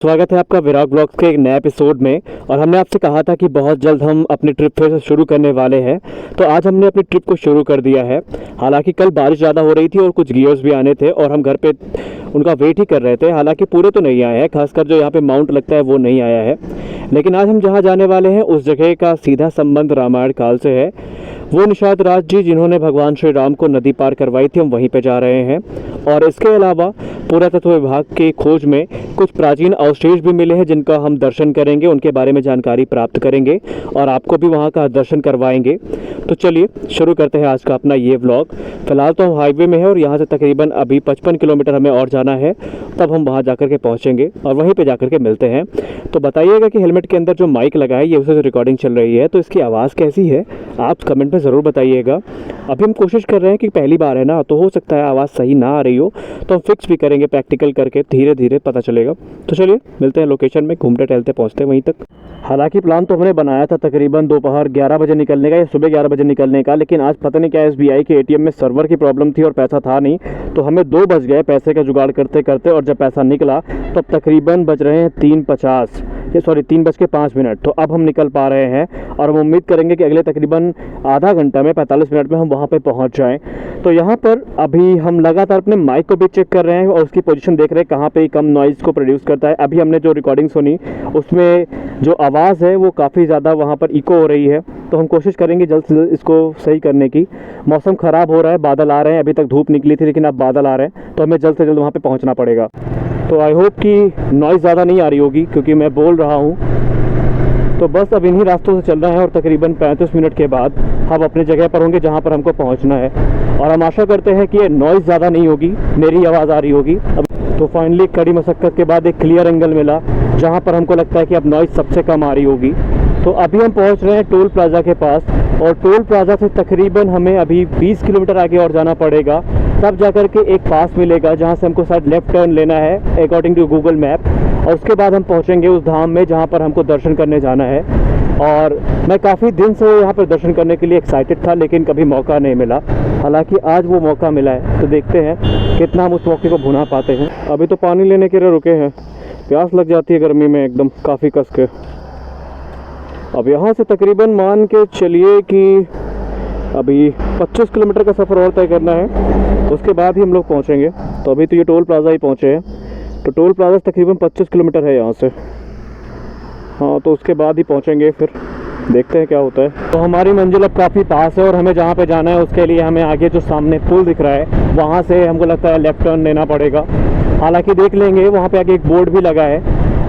स्वागत है आपका विराग ब्लॉग्स के एक नए एपिसोड में। और हमने आपसे कहा था कि बहुत जल्द हम अपनी ट्रिप फिर से शुरू करने वाले हैं, तो आज हमने अपनी ट्रिप को शुरू कर दिया है। हालांकि कल बारिश ज़्यादा हो रही थी और कुछ गियर्स भी आने थे और हम घर पे उनका वेट ही कर रहे थे। हालांकि पूरे तो नहीं आए हैं, खासकर जो यहाँ पे माउंट लगता है वो नहीं आया है। लेकिन आज हम जहाँ जाने वाले हैं उस जगह का सीधा संबंध रामायण काल से है। वो निषाद राज जी जिन्होंने भगवान श्री राम को नदी पार करवाई थी, हम वहीं पे जा रहे हैं। और इसके अलावा पुरातत्व विभाग के खोज में कुछ प्राचीन अवशेष भी मिले हैं जिनका हम दर्शन करेंगे, उनके बारे में जानकारी प्राप्त करेंगे और आपको भी वहाँ का दर्शन करवाएंगे। तो चलिए शुरू करते हैं आज का अपना ये व्लॉग। फिलहाल तो हम हाईवे में हैं और यहाँ से तकरीबन अभी 55 किलोमीटर हमें और जाना है, तब हम वहाँ जाकर के पहुँचेंगे और वहीं पर जाकर के मिलते हैं। तो बताइएगा कि हेलमेट के अंदर जो माइक लगा है ये उसे रिकॉर्डिंग चल रही है, तो इसकी आवाज़ कैसी है आप कमेंट में ज़रूर बताइएगा। अभी हम कोशिश कर रहे हैं कि पहली बार है ना, तो हो सकता है आवाज़ सही ना आ रही हो, तो हम फिक्स भी करेंगे प्रैक्टिकल करके, धीरे धीरे पता चलेगा। तो चलिए मिलते हैं लोकेशन में, घूमते टहलते पहुंचते हैं वहीं तक। हालांकि प्लान तो हमने बनाया था तकरीबन दोपहर 11 बजे निकलने का या सुबह 11 बजे निकलने का, लेकिन आज पता नहीं क्या SBI के ATM में सर्वर की प्रॉब्लम थी और पैसा था नहीं, तो हमें 2 बज गए पैसे का जुगाड़ करते करते। और जब पैसा निकला तो अब तकरीबन बज रहे हैं 3:05। तो अब हम निकल पा रहे हैं और हम उम्मीद करेंगे कि अगले तकरीबन आधा घंटा में 45 मिनट में हम वहाँ पे पहुँच जाएं। तो यहाँ पर अभी हम लगातार अपने माइक को भी चेक कर रहे हैं और उसकी पोजीशन देख रहे हैं कहाँ पे कम नॉइज़ को प्रोड्यूस करता है। अभी हमने जो रिकॉर्डिंग सुनी उसमें जो आवाज़ है वो काफ़ी ज़्यादा वहाँ पर इको हो रही है, तो हम कोशिश करेंगे जल्द से जल्द इसको सही करने की। मौसम ख़राब हो रहा है, बादल आ रहे हैं, अभी तक धूप निकली थी लेकिन अब बादल आ रहे हैं, तो हमें जल्द से जल्द वहाँ पर पहुँचना पड़ेगा। तो आई होप कि नॉइज़ ज़्यादा नहीं आ रही होगी क्योंकि मैं बोल रहा हूँ। तो बस अब इन्हीं रास्तों से चल रहे हैं और तकरीबन 35 मिनट के बाद हम अपनी जगह पर होंगे जहाँ पर हमको पहुँचना है। और हम आशा करते हैं कि ये नॉइज़ ज़्यादा नहीं होगी, मेरी आवाज़ आ रही होगी। अब तो फाइनली कड़ी मशक्क़त के बाद एक क्लियर एंगल मिला जहाँ पर हमको लगता है कि अब नॉइज़ सबसे कम आ रही होगी। तो अभी हम पहुँच रहे हैं टोल प्लाज़ा के पास, और टोल प्लाज़ा से तकरीबन हमें अभी 20 किलोमीटर आगे और जाना पड़ेगा, तब जाकर के एक पास मिलेगा जहाँ से हमको शायद लेफ़्ट टर्न लेना है अकॉर्डिंग टू गूगल मैप। और उसके बाद हम पहुँचेंगे उस धाम में जहाँ पर हमको दर्शन करने जाना है। और मैं काफ़ी दिन से यहाँ पर दर्शन करने के लिए एक्साइटेड था लेकिन कभी मौका नहीं मिला। हालांकि आज वो मौका मिला है, तो देखते हैं कितना हम उस मौके को भुना पाते हैं। अभी तो पानी लेने के लिए रुके हैं, प्यास लग जाती है गर्मी में एकदम काफ़ी कस के। अब यहाँ से तकरीबन मान के चलिए कि अभी 25 किलोमीटर का सफ़र और तय करना है, उसके बाद ही हम लोग पहुँचेंगे। तो अभी तो ये टोल प्लाज़ा ही पहुँचे हैं, तो टोल प्लाज़ा तकरीबन 25 किलोमीटर है यहाँ से। हाँ, तो उसके बाद ही पहुँचेंगे, फिर देखते हैं क्या होता है। तो हमारी मंजिल अब काफ़ी पास है और हमें जहाँ पे जाना है उसके लिए हमें आगे जो सामने पुल दिख रहा है वहाँ से हमको लगता है लेफ़्ट टर्न लेना पड़ेगा। हालांकि देख लेंगे, वहाँ पे आगे एक बोर्ड भी लगा है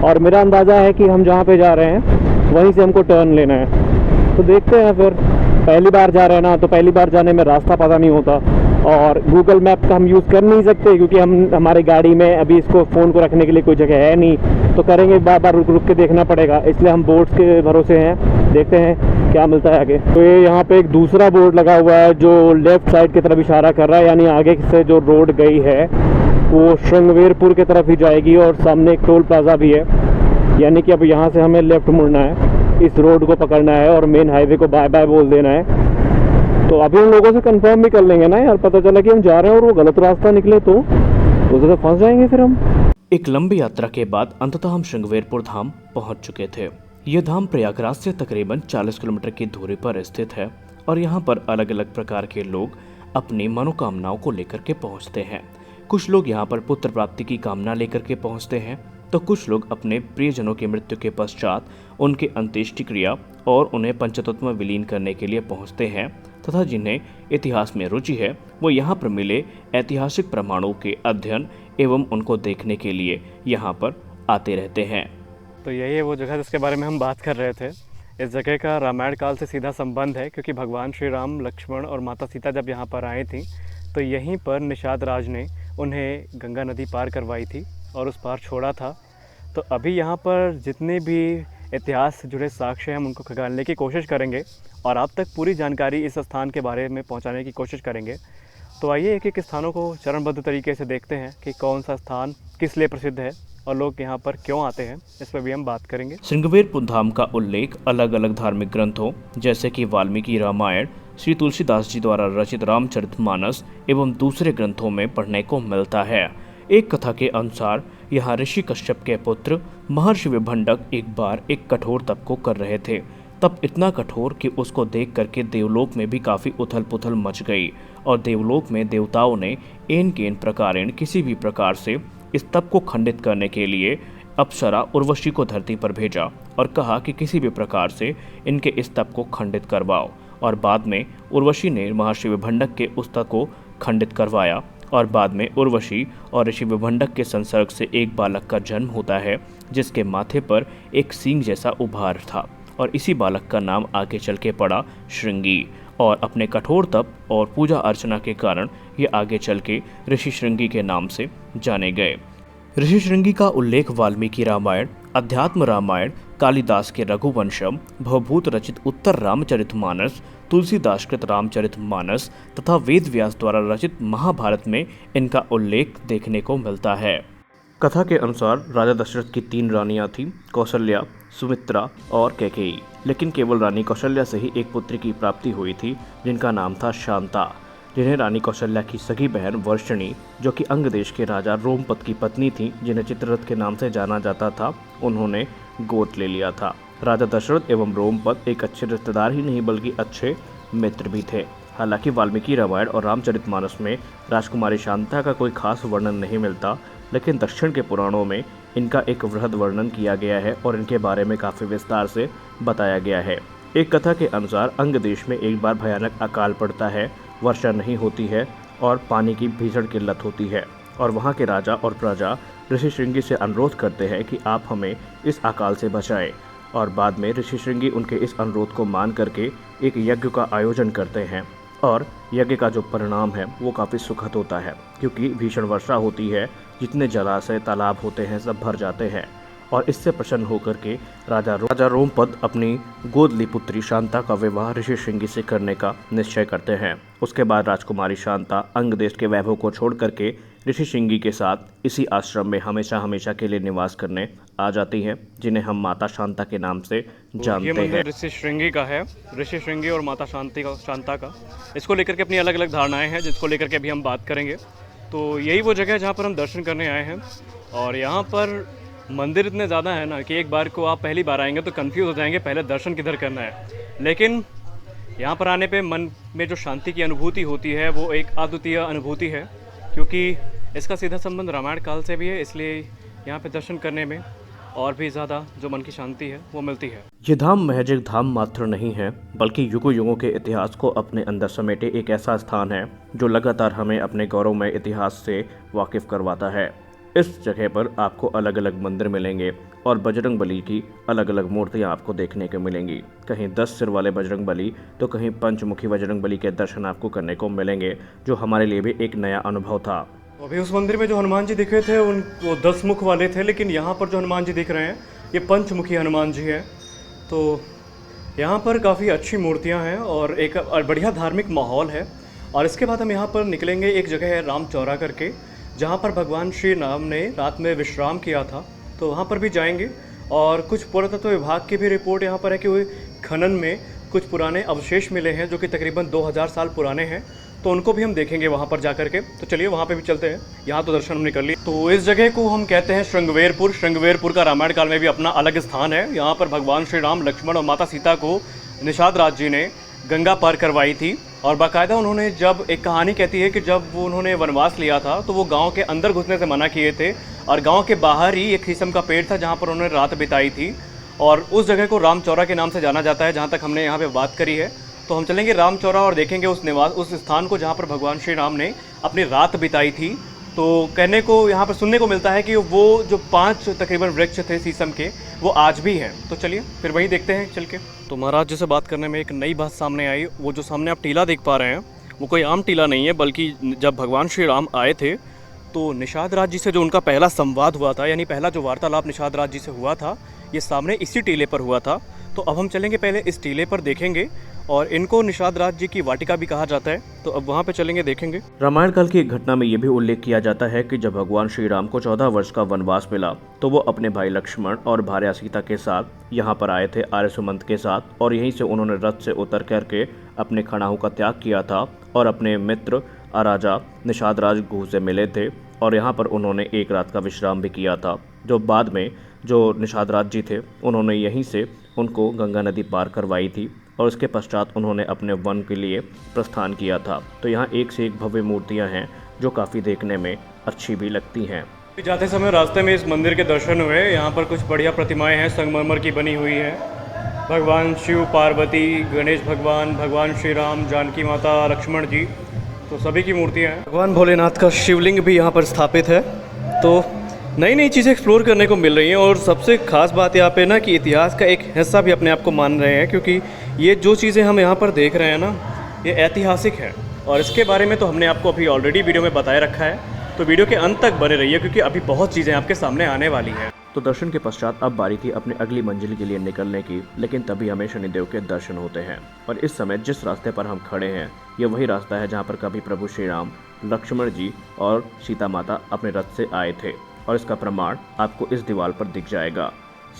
और मेरा अंदाज़ा है कि हम जहाँ पे जा रहे हैं वहीं से हमको टर्न लेना है। तो देखते हैं, फिर पहली बार जा रहे हैं ना, तो पहली बार जाने में रास्ता पता नहीं होता और गूगल मैप का हम यूज़ कर नहीं सकते क्योंकि हमारी गाड़ी में अभी इसको फ़ोन को रखने के लिए कोई जगह है नहीं, तो करेंगे बार बार रुक रुक के देखना पड़ेगा, इसलिए हम बोर्ड्स के भरोसे हैं। देखते हैं क्या मिलता है आगे। तो ये यहाँ पे एक दूसरा बोर्ड लगा हुआ है जो लेफ़्ट साइड की तरफ इशारा कर रहा है, यानी आगे से जो रोड गई है वो श्रृंगवेरपुर की तरफ ही जाएगी। और सामने एक टोल प्लाज़ा भी है, यानी कि अब यहाँ से हमें लेफ़्ट मुड़ना है, इस रोड को पकड़ना है और मेन हाईवे को बाय बाय बोल देना है। तो अभी उन लोगों से कंफर्म भी कर लेंगे ना यार, पता चला कि हम जा रहे हैं और वो गलत रास्ता निकले तो उसे तो फंस जाएंगे फिर हम। एक लंबी यात्रा के बाद अंततः हम श्रृंगवेरपुर धाम पहुंच चुके थे। यह धाम प्रयागराज से तकरीबन 40 किलोमीटर की दूरी पर स्थित है और यहाँ पर अलग अलग प्रकार के लोग अपनी मनोकामनाओं को लेकर के पहुँचते हैं। कुछ लोग यहाँ पर पुत्र प्राप्ति की कामना लेकर के पहुँचते हैं, तो कुछ लोग अपने प्रियजनों की मृत्यु के पश्चात उनके अंत्येष्टि क्रिया और उन्हें पंचतत्व में विलीन करने के लिए पहुँचते हैं, तथा जिन्हें इतिहास में रुचि है वो यहाँ पर मिले ऐतिहासिक प्रमाणों के अध्ययन एवं उनको देखने के लिए यहाँ पर आते रहते हैं। तो यही है वो जगह जिसके बारे में हम बात कर रहे थे। इस जगह का रामायण काल से सीधा संबंध है क्योंकि भगवान श्री राम, लक्ष्मण और माता सीता जब यहाँ पर आए थी तो यहीं पर निषाद राज ने उन्हें गंगा नदी पार करवाई थी और उस पार छोड़ा था। तो अभी यहाँ पर जितने भी इतिहास से जुड़े साक्ष्य हैं हम उनको खंगालने की कोशिश करेंगे और आप तक पूरी जानकारी इस स्थान के बारे में पहुँचाने की कोशिश करेंगे। तो आइए एक एक स्थानों को चरणबद्ध तरीके से देखते हैं कि कौन सा स्थान किस लिए प्रसिद्ध है और लोग यहाँ पर क्यों आते हैं, इस पर भी हम बात करेंगे। श्रृंगवेरपुर धाम का उल्लेख अलग अलग धार्मिक ग्रंथों जैसे कि वाल्मीकि रामायण, श्री तुलसीदास जी द्वारा रचित रामचरितमानस एवं दूसरे ग्रंथों में पढ़ने को मिलता है। एक कथा के अनुसार यहाँ ऋषि कश्यप के पुत्र महर्षि विभंडक एक बार एक कठोर तप को कर रहे थे। तप इतना कठोर कि उसको देख करके देवलोक में भी काफ़ी उथल पुथल मच गई और देवलोक में देवताओं ने एन केन प्रकारेण किसी भी प्रकार से इस तप को खंडित करने के लिए अप्सरा उर्वशी को धरती पर भेजा और कहा कि किसी भी प्रकार से इनके इस तप को खंडित करवाओ। और बाद में उर्वशी ने महर्षि विभंडक के उस तप को खंडित करवाया और बाद में उर्वशी और ऋषि विभंडक के संसर्ग से एक बालक का जन्म होता है जिसके माथे पर एक सींग जैसा उभार था और इसी बालक का नाम आगे चल के पड़ा श्रृंगी। और अपने कठोर तप और पूजा अर्चना के कारण ये आगे चल के ऋषि श्रृंगी के नाम से जाने गए। ऋषि श्रृंगी का उल्लेख वाल्मीकि रामायण, अध्यात्म रामायण, कालिदास के रघुवंशम, भवभूत रचित उत्तर रामचरितमानस, तुलसीदास कृत रामचरितमानस तथा वेद व्यास द्वारा रचित महाभारत में इनका उल्लेख देखने को मिलता है। कथा के अनुसार राजा दशरथ की 3 रानियां थीं, कौशल्या, सुमित्रा और कैकेयी। लेकिन केवल रानी कौशल्या से ही एक पुत्री की प्राप्ति हुई थी जिनका नाम था शांता, जिन्हें रानी कौशल्या की सगी बहन वर्षणी, जो कि अंग देश के राजा रोमपद की पत्नी थी, जिन्हें चित्ररथ के नाम से जाना जाता था, उन्होंने गोद ले लिया था। राजा दशरथ एवं रोमपद एक अच्छे रिश्तेदार ही नहीं बल्कि अच्छे मित्र भी थे। हालांकि वाल्मीकि रामायण और रामचरितमानस में राजकुमारी शांता का कोई खास वर्णन नहीं मिलता, लेकिन दक्षिण के पुराणों में इनका एक वृहद वर्णन किया गया है और इनके बारे में काफ़ी विस्तार से बताया गया है। एक कथा के अनुसार अंग देश में एक बार भयानक अकाल पड़ता है, वर्षा नहीं होती है और पानी की भीषण किल्लत होती है और वहाँ के राजा और प्रजा ऋषि श्रृंगी से अनुरोध करते हैं कि आप हमें इस अकाल से बचाएं। और बाद में ऋषि श्रृंगी उनके इस अनुरोध को मान करके एक यज्ञ का आयोजन करते हैं और यज्ञ का जो परिणाम है वो काफ़ी सुखद होता है, क्योंकि भीषण वर्षा होती है, जितने जलाशय तालाब होते हैं सब भर जाते हैं और इससे प्रसन्न होकर के राजा रोमपद अपनी गोदली पुत्री शांता का विवाह ऋषि श्रृंगी से करने का निश्चय करते हैं। उसके बाद राजकुमारी शांता अंग देश के वैभव को छोड़ करके ऋषि श्रृंगी के साथ इसी आश्रम में हमेशा हमेशा के लिए निवास करने आ जाती हैं, जिन्हें हम माता शांता के नाम से जानते हैं। ऋषि श्रृंगी का है, ऋषि श्रृंगी और माता शांता का, इसको लेकर के अपनी अलग अलग धारणाएं हैं जिसको लेकर के अभी हम बात करेंगे। तो यही वो जगह है जहाँ पर हम दर्शन करने आए हैं और यहाँ पर मंदिर इतने ज़्यादा है ना कि एक बार को आप पहली बार आएंगे तो कंफ्यूज हो जाएंगे पहले दर्शन किधर करना है। लेकिन यहाँ पर आने पे मन में जो शांति की अनुभूति होती है वो एक अद्वितीय अनुभूति है, क्योंकि इसका सीधा संबंध रामायण काल से भी है, इसलिए यहाँ पे दर्शन करने में और भी ज़्यादा जो मन की शांति है वो मिलती है। ये धाम महज एक धाम मात्र नहीं है, बल्कि युगों युगों के इतिहास को अपने अंदर समेटे एक ऐसा स्थान है जो लगातार हमें अपने गौरवमय इतिहास से वाकिफ करवाता है। इस जगह पर आपको अलग अलग मंदिर मिलेंगे और बजरंग बली की अलग अलग मूर्तियाँ आपको देखने को मिलेंगी। कहीं 10 सिर वाले बजरंग बली तो कहीं पंचमुखी बजरंग बली के दर्शन आपको करने को मिलेंगे, जो हमारे लिए भी एक नया अनुभव था। अभी उस मंदिर में जो हनुमान जी दिखे थे वो 10 मुख वाले थे, लेकिन यहाँ पर जो हनुमान जी दिख रहे हैं ये पंचमुखी हनुमान जी हैं। तो यहाँ पर काफ़ी अच्छी मूर्तियाँ हैं और एक बढ़िया धार्मिक माहौल है। और इसके बाद हम यहाँ पर निकलेंगे, एक जगह है राम चौरा करके, जहाँ पर भगवान श्री राम ने रात में विश्राम किया था, तो वहाँ पर भी जाएंगे। और कुछ पुरातत्व विभाग की भी रिपोर्ट यहाँ पर है कि खनन में कुछ पुराने अवशेष मिले हैं जो कि तकरीबन 2000 साल पुराने हैं, तो उनको भी हम देखेंगे वहाँ पर जा करके। तो चलिए वहाँ पे भी चलते हैं, यहाँ तो दर्शन हमने कर लिए। तो इस जगह को हम कहते हैं श्रृंगवेरपुर। श्रृंगवेरपुर का रामायण काल में भी अपना अलग स्थान है। यहाँ पर भगवान श्री राम, लक्ष्मण और माता सीता को निषाद राज जी ने गंगा पार करवाई थी और बाकायदा उन्होंने, जब एक कहानी कहती है कि जब उन्होंने वनवास लिया था तो वो गांव के अंदर घुसने से मना किए थे और गांव के बाहर ही एक शीशम का पेड़ था जहां पर उन्होंने रात बिताई थी और उस जगह को राम चौरा के नाम से जाना जाता है, जहां तक हमने यहाँ पे बात करी है। तो हम चलेंगे राम चौरा और देखेंगे उस स्थान को जहाँ पर भगवान श्री राम ने अपनी रात बिताई थी। तो कहने को यहाँ पर सुनने को मिलता है कि वो जो 5 तकरीबन वृक्ष थे शीशम के वो आज भी हैं। तो चलिए फिर वहीं देखते हैं चल के। तो महाराज जी से बात करने में एक नई बात सामने आई। वो जो सामने आप टीला देख पा रहे हैं वो कोई आम टीला नहीं है, बल्कि जब भगवान श्री राम आए थे तो निषाद राज जी से जो उनका पहला संवाद हुआ था, यानी पहला जो वार्तालाप निषाद राज जी से हुआ था, ये सामने इसी टीले पर हुआ था। तो अब हम चलेंगे पहले इस टीले पर देखेंगे, और इनको निषाद राज जी की वाटिका भी कहा जाता है, तो अब वहाँ पे चलेंगे देखेंगे। रामायण काल की एक घटना में यह भी उल्लेख किया जाता है कि जब भगवान श्री राम को 14 वर्ष का वनवास मिला तो वो अपने भाई लक्ष्मण और भार्या सीता के साथ यहाँ पर आए थे आर्य सुमंत के साथ, और यहीं से उन्होंने रथ से उतर करके अपने खड़ाहों का त्याग किया था और अपने मित्र राजा निषाद राज गुह से मिले थे और यहाँ पर उन्होंने एक रात का विश्राम भी किया था। जो बाद में जो निषाद राज जी थे उन्होंने यहीं से उनको गंगा नदी पार करवाई थी और उसके पश्चात उन्होंने अपने वन के लिए प्रस्थान किया था। तो यहाँ एक से एक भव्य मूर्तियाँ हैं जो काफ़ी देखने में अच्छी भी लगती हैं। जाते समय रास्ते में इस मंदिर के दर्शन हुए। यहाँ पर कुछ बढ़िया प्रतिमाएं हैं, संगमरमर की बनी हुई है। भगवान शिव, पार्वती, गणेश भगवान, भगवान श्री राम, जानकी माता, लक्ष्मण जी, तो सभी की मूर्तियाँ हैं। भगवान भोलेनाथ का शिवलिंग भी यहाँ पर स्थापित है। तो नई नई चीज़ें एक्सप्लोर करने को मिल रही हैं और सबसे खास बात यहाँ पे ना कि इतिहास का एक हिस्सा भी अपने आप को मान रहे हैं, क्योंकि ये जो चीज़ें हम यहाँ पर देख रहे हैं ना, ये ऐतिहासिक है और इसके बारे में तो हमने आपको अभी ऑलरेडी वीडियो में बताए रखा है। तो वीडियो के अंत तक बने रहिए क्योंकि अभी बहुत चीज़ें आपके सामने आने वाली हैं। तो दर्शन के पश्चात अब बारी थी अपनी अगली मंजिल के लिए निकलने की, लेकिन तभी हमें शनिदेव के दर्शन होते हैं। और इस समय जिस रास्ते पर हम खड़े हैं ये वही रास्ता है जहाँ पर कभी प्रभु श्री राम, लक्ष्मण जी और सीता माता अपने रथ से आए थे और इसका प्रमाण आपको इस दीवार पर दिख जाएगा।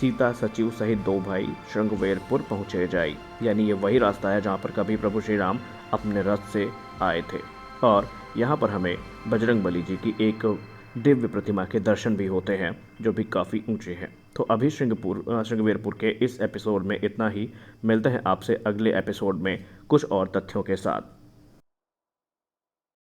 सीता सचिव सहित 2 भाई श्रृंगवेरपुर पहुँचे जाए, यानी ये वही रास्ता है जहाँ पर कभी प्रभु श्री राम अपने रथ से आए थे। और यहाँ पर हमें बजरंगबली जी की एक दिव्य प्रतिमा के दर्शन भी होते हैं जो भी काफ़ी ऊंचे हैं। तो अभी श्रृंगवेरपुर के इस एपिसोड में इतना ही। मिलते हैं आपसे अगले एपिसोड में कुछ और तथ्यों के साथ।